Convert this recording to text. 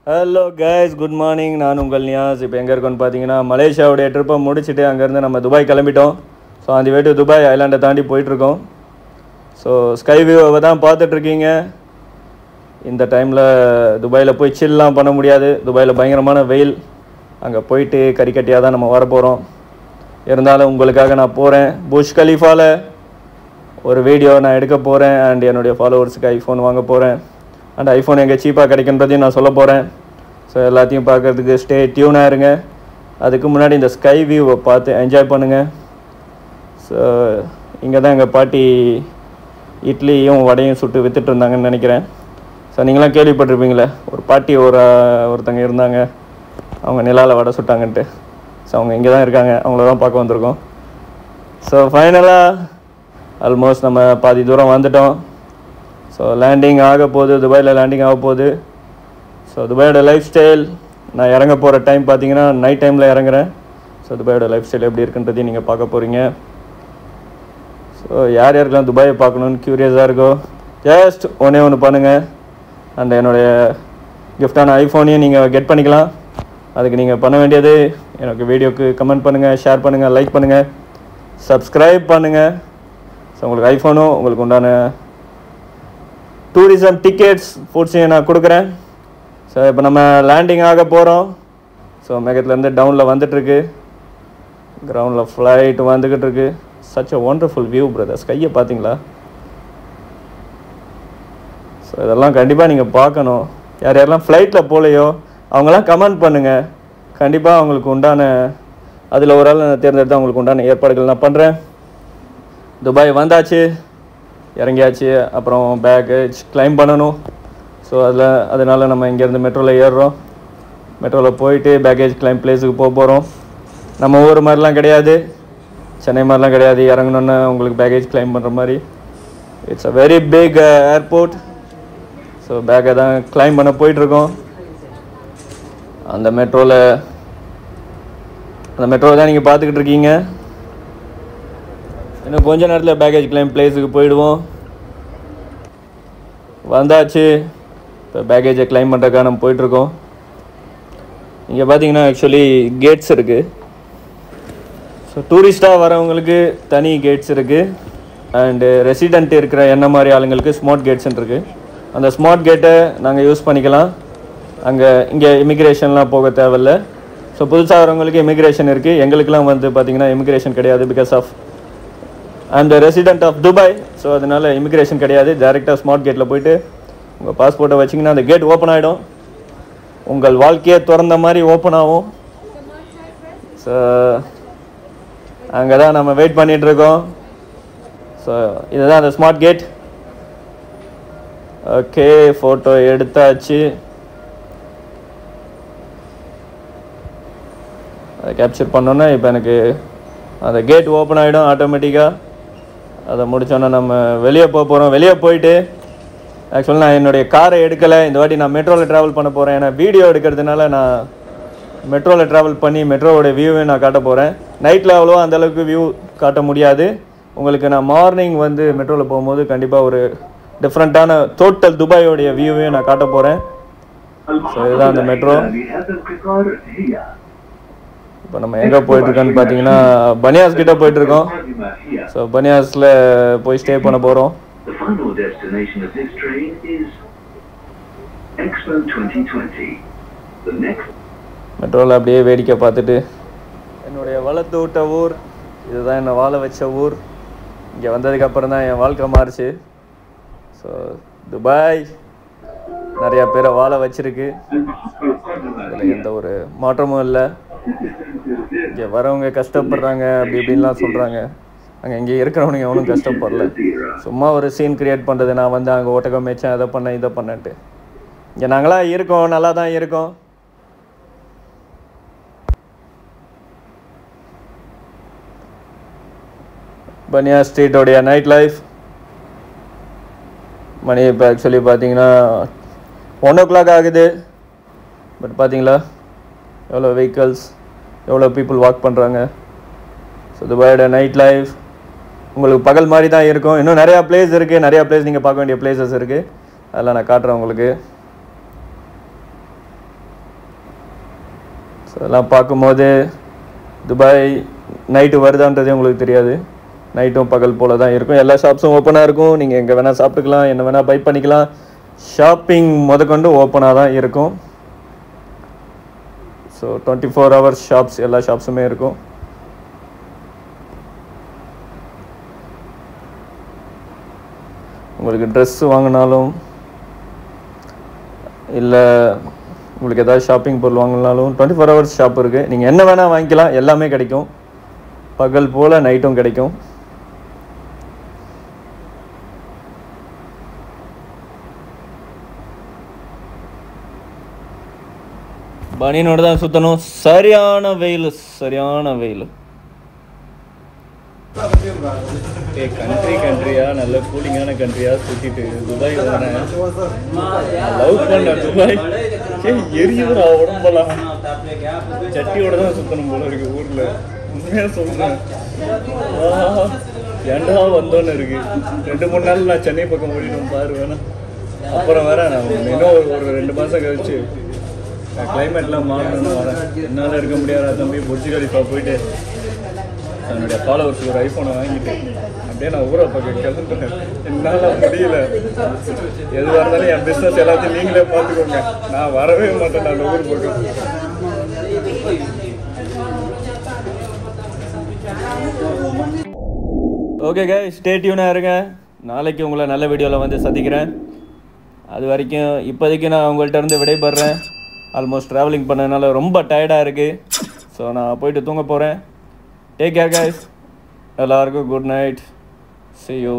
Hello guys, good morning. நான் உங்கள் நியாஸ். இப்போ எங்கே இருக்கோன்னு பார்த்தீங்கன்னா, மலேசியாவுடைய ட்ரிப்பை முடிச்சுட்டு அங்கேருந்து நம்ம துபாய் கிளம்பிட்டோம். ஸோ அந்த வே டு துபாய் ஐலாண்டை தாண்டி போயிட்டுருக்கோம். ஸோ ஸ்கை வியூவை தான் பார்த்துட்ருக்கீங்க. இந்த டைமில் துபாயில் போய் சில்லாம் பண்ண முடியாது. துபாயில் பயங்கரமான வெயில். அங்கே போயிட்டு கறிக்கட்டியாக தான் நம்ம வரப்போகிறோம். இருந்தாலும் உங்களுக்காக நான் போகிறேன். புஷ் கலீஃபாவில் ஒரு வீடியோ நான் எடுக்க போகிறேன். அண்ட் என்னுடைய ஃபாலோவர்ஸுக்கு ஐஃபோன் வாங்க போகிறேன். அண்ட் ஐஃபோன் எங்கே சீப்பாக கிடைக்குன்றதையும் நான் சொல்ல போகிறேன். ஸோ எல்லாத்தையும் பார்க்குறதுக்கு ஸ்டே டியூனாக இருங்க. அதுக்கு முன்னாடி இந்த ஸ்கை வியூவை பார்த்து என்ஜாய் பண்ணுங்கள். ஸோ இங்கே தான் எங்கள் பாட்டி இட்லியும் வடையும் சுட்டு விற்றுட்டு இருந்தாங்கன்னு நினைக்கிறேன். ஸோ நீங்களாம் கேள்விப்பட்டிருப்பீங்களே, ஒரு பாட்டி ஒருத்தங்க இருந்தாங்க, அவங்க நிலாவில் வடை சுட்டாங்கன்ட்டு. ஸோ அவங்க இங்கே தான் இருக்காங்க. அவங்கள தான் பார்க்க வந்திருக்கோம். ஸோ ஃபைனலாக ஆல்மோஸ்ட் நம்ம பாதி தூரம் வந்துட்டோம். ஸோ லேண்டிங் ஆக போகுது, துபாயில் லேண்டிங் ஆக போகுது. ஸோ துபாயோட லைஃப் ஸ்டைல், நான் இறங்க போகிற டைம் பார்த்தீங்கன்னா நைட் டைமில் இறங்குறேன். ஸோ துபாயோட லைஃப் ஸ்டைல் எப்படி இருக்குன்றதையும் நீங்கள் பார்க்க போகிறீங்க. ஸோ யார் யாருக்கெல்லாம் துபாயை பார்க்கணுன்னு க்யூரியஸாக இருக்கோ ஜஸ்ட் ஒன்று பண்ணுங்கள். அண்ட் என்னுடைய கிஃப்டான ஐஃபோனையும் நீங்கள் கெட் பண்ணிக்கலாம். அதுக்கு நீங்கள் பண்ண வேண்டியது, எனக்கு வீடியோக்கு கமெண்ட் பண்ணுங்கள், ஷேர் பண்ணுங்கள், லைக் பண்ணுங்கள், சப்ஸ்கிரைப் பண்ணுங்கள். ஸோ உங்களுக்கு ஐஃபோனும் உங்களுக்கு உண்டான டூரிசம் டிக்கெட்ஸ் ஃபுட்ஸையும் நான் கொடுக்குறேன். ஸோ இப்போ நம்ம லேண்டிங் ஆக போகிறோம். ஸோ மேகத்துலேருந்து டவுனில் வந்துட்டுருக்கு, கிரவுண்டில் ஃப்ளைட் வந்துக்கிட்டு இருக்கு. Such a wonderful view brothers. கையை பார்த்தீங்களா? ஸோ இதெல்லாம் கண்டிப்பாக நீங்கள் பார்க்கணும். யார் யாரெல்லாம் ஃப்ளைட்டில் போகலையோ அவங்களாம் கமெண்ட் பண்ணுங்கள். கண்டிப்பாக அவங்களுக்கு உண்டான, அதில் ஒரு ஆள் தேர்ந்தெடுத்து அவங்களுக்கு உண்டான ஏற்பாடுகள் நான் பண்ணுறேன். துபாய் வந்தாச்சு, இறங்கியாச்சு. அப்புறம் பேக்கேஜ் கிளைம் பண்ணணும். ஸோ அதனால் நம்ம இங்கேருந்து மெட்ரோவில் ஏறுறோம். மெட்ரோவில் போயிட்டு பேக்கேஜ் கிளைம் பிளேஸுக்கு போக போகிறோம். நம்ம ஊர் மாதிரிலாம் கிடையாது, சென்னை மாதிரிலாம் கிடையாது. இறங்கணுன்னு உங்களுக்கு பேக்கேஜ் கிளைம் பண்ணுற மாதிரி. It's a very big airport. So பேக்கை தான் கிளைம் பண்ண போயிட்டுருக்கோம். அந்த மெட்ரோவில் தான் நீங்கள் பார்த்துக்கிட்டு இருக்கீங்க. இன்னும் கொஞ்ச நேரத்தில் பேக்கேஜ் கிளைம் பிளேஸுக்கு போயிடுவோம். வந்தாச்சு. இப்போ பேக்கேஜை கிளைம் பண்ணுறதுக்காக நம்ம போயிட்டுருக்கோம். இங்கே பார்த்தீங்கன்னா ஆக்சுவலி கேட்ஸ் இருக்குது. ஸோ டூரிஸ்ட்டாக வரவங்களுக்கு தனி கேட்ஸ் இருக்குது. அண்டு ரெசிடெண்ட் இருக்கிற என்ன மாதிரி ஆளுங்களுக்கு ஸ்மார்ட் கேட்ஸ்ன்னு இருக்குது. அந்த ஸ்மார்ட் கேட்டை நாங்கள் யூஸ் பண்ணிக்கலாம். இங்கே இமிக்ரேஷன்லாம் போக தேவையில்லை. ஸோ புதுசாக வரவங்களுக்கு இமிக்ரேஷன் இருக்குது. எங்களுக்கெல்லாம் வந்து பார்த்திங்கன்னா இமிக்ரேஷன் கிடையாது. பிகாஸ் ஆஃப் அந்த ரெசிடெண்ட் ஆஃப் துபாய். ஸோ அதனால் இமிக்ரேஷன் கிடையாது. டைரெக்டாக ஸ்மார்ட் கேட்டில் போய்ட்டு உங்கள் பாஸ்போர்ட்டை வச்சிங்கன்னா அந்த கேட் ஓப்பன் ஆகிடும். உங்கள் வாழ்க்கையை திறந்த மாதிரி ஓப்பன் ஆகும். ஸோ அங்கே தான் நம்ம வெயிட் பண்ணிகிட்ருக்கோம். ஸோ இதுதான் அந்த ஸ்மார்ட் கேட். ஓகே, ஃபோட்டோ எடுத்தாச்சு. அதை கேப்சர் பண்ணோன்னா இப்போ எனக்கு அந்த கேட் ஓப்பன் ஆகிடும் ஆட்டோமேட்டிக்காக. அதை முடித்தோன்னா நம்ம வெளியே போக போகிறோம். வெளியே போயிட்டு ஆக்சுவலாக நான் என்னுடைய காரை எடுக்கலை. இந்த வாட்டி நான் மெட்ரோவில் ட்ராவல் பண்ண போகிறேன். ஏன்னா வீடியோ எடுக்கிறதுனால நான் மெட்ரோவில் ட்ராவல் பண்ணி மெட்ரோவோட வியூவை நான் காட்ட போகிறேன். நைட்டில் அவ்வளோவா அந்தளவுக்கு வியூ காட்ட முடியாது உங்களுக்கு. நான் மார்னிங் வந்து மெட்ரோவில் போகும்போது கண்டிப்பாக ஒரு டிஃப்ரெண்ட்டான டோட்டல் துபாயோடைய வியூவையும் நான் காட்ட போகிறேன். ஸோ இதுதான் அந்த மெட்ரோ. இப்போ நம்ம எங்கே போயிட்டுருக்கோன்னு பார்த்தீங்கன்னா பனியாஸ் கிட்டே போயிட்டுருக்கோம். ஸோ பனியாஸில் போய் ஸ்டே பண்ண போகிறோம். மெட்ரோவில் அப்படியே வேடிக்கை பார்த்துட்டு, என்னுடைய வளர்த்து விட்ட ஊர் இதுதான், என்னை வாழ வச்ச ஊர். இங்கே வந்ததுக்கப்புறம் தான் என் வாழ்க்கை மாறுச்சு. ஸோ துபாய் நிறையா பேரை வாழ வச்சிருக்கு. அதில் எந்த ஒரு மாற்றமும் இல்லை. இங்கே வரவங்க கஷ்டப்படுறாங்க அப்படி இப்படின்லாம் சொல்கிறாங்க. அங்கே இங்கே இருக்கிறவனுங்க எவனும் கஷ்டப்படல. சும்மா ஒரு சீன் க்ரியேட் பண்ணுறது. நான் வந்து அங்கே ஒட்டகம் மேய்ச்சேன், அதை பண்ணேன், இதை பண்ணேன்ட்டு. இங்கே நாங்களாம் இருக்கோம், நல்லா தான் இருக்கோம். பனியா ஸ்ட்ரீட்டோடைய நைட் லைஃப். மணி இப்போ ஆக்சுவலி பார்த்தீங்கன்னா 1 o'clock ஆகுது. பட் பார்த்தீங்களா எவ்வளோ வெஹிக்கல்ஸ், எவ்வளோ பீப்புள் வாக் பண்ணுறாங்க. ஸோ துபாயோட நைட் லைஃப் உங்களுக்கு பகல் மாதிரி தான் இருக்கும். இன்னும் நிறையா பிளேஸ் இருக்குது, நிறையா பிளேஸ் நீங்கள் பார்க்க வேண்டிய பிளேசஸ் இருக்குது. அதெல்லாம் நான் காட்டுறேன் உங்களுக்கு. அதெல்லாம் பார்க்கும்போது துபாய் நைட்டு வருதான்றதே உங்களுக்கு தெரியாது. நைட்டும் பகல் போல் தான் இருக்கும். எல்லா ஷாப்ஸும் ஓப்பனாக இருக்கும். நீங்கள் எங்கே வேணால் சாப்பிட்டுக்கலாம், என்ன வேணால் பை பண்ணிக்கலாம். ஷாப்பிங் முதற்கொண்டு ஓப்பனாக தான் இருக்கும். ஸோ 24 hours ஷாப்ஸ், எல்லா ஷாப்ஸுமே இருக்கும். உங்களுக்கு ட்ரெஸ்ஸு வாங்கினாலும் இல்லை உங்களுக்கு ஏதாவது ஷாப்பிங் பொருள் வாங்கினாலும் 24 hours ஷாப் இருக்குது. நீங்கள் என்ன வேணால் வாங்கிக்கலாம், எல்லாமே கிடைக்கும். பகல் போல் நைட்டும் கிடைக்கும். பனியனோட தான் சுற்றணும். சரியான வெயில், சரியான வெயில். கண்ட்ரியா நல்ல கூலிங்கான கண்ட்ரியா சுற்றிட்டு துபாய் வரேன். லவ் பண்ண துபாய் எரியுதுடா உடம்பெல்லாம். சட்டியோட தான் சுற்றணும் போல இருக்கு ஊரில். உண்மையாக சொல்கிறேன், ஏண்டா வந்தோன்னு இருக்கு. 2-3 நாள் நான் சென்னை பக்கம் ஓடிடும் பாரு வேணா. அப்புறம் வரேன் நான் இன்னும் ஒரு 2 மாதம் கழிச்சு. கிளைமேட்லாம் மாறணும்னு வரேன். என்னால் இருக்க முடியாத தம்பி புர்ஜ் கலிஃபா போயிட்டு என்னுடைய ஃபாலோவர்ஸுக்கு ஒரு ஐஃபோனை வாங்கிட்டு அப்படியே நான் ஊரை பக்கம் கிளம்புறேன். என்னால் முடியல. எதுவாக இருந்தாலும் என் பிஸ்னஸ் எல்லாத்தையும் நீங்களே பார்த்துக்கோங்க. நான் வரவே மாட்டேன். நான் ஊர் பக்கம். ஓகே கைஸ், ஸ்டே டியூனாக இருங்க. நாளைக்கு உங்களை நல்ல வீடியோவில் வந்து சந்திக்கிறேன். அது வரைக்கும் இப்போதைக்கு நான் உங்கள்கிட்ட இருந்து விடைபெறேன். ஆல்மோஸ்ட் ட்ராவலிங் பண்ணதுனால ரொம்ப டயர்டாக இருக்குது. ஸோ நான் போயிட்டு தூங்க போகிறேன். Take care guys. எல்லாருக்கும் குட் நைட். See you.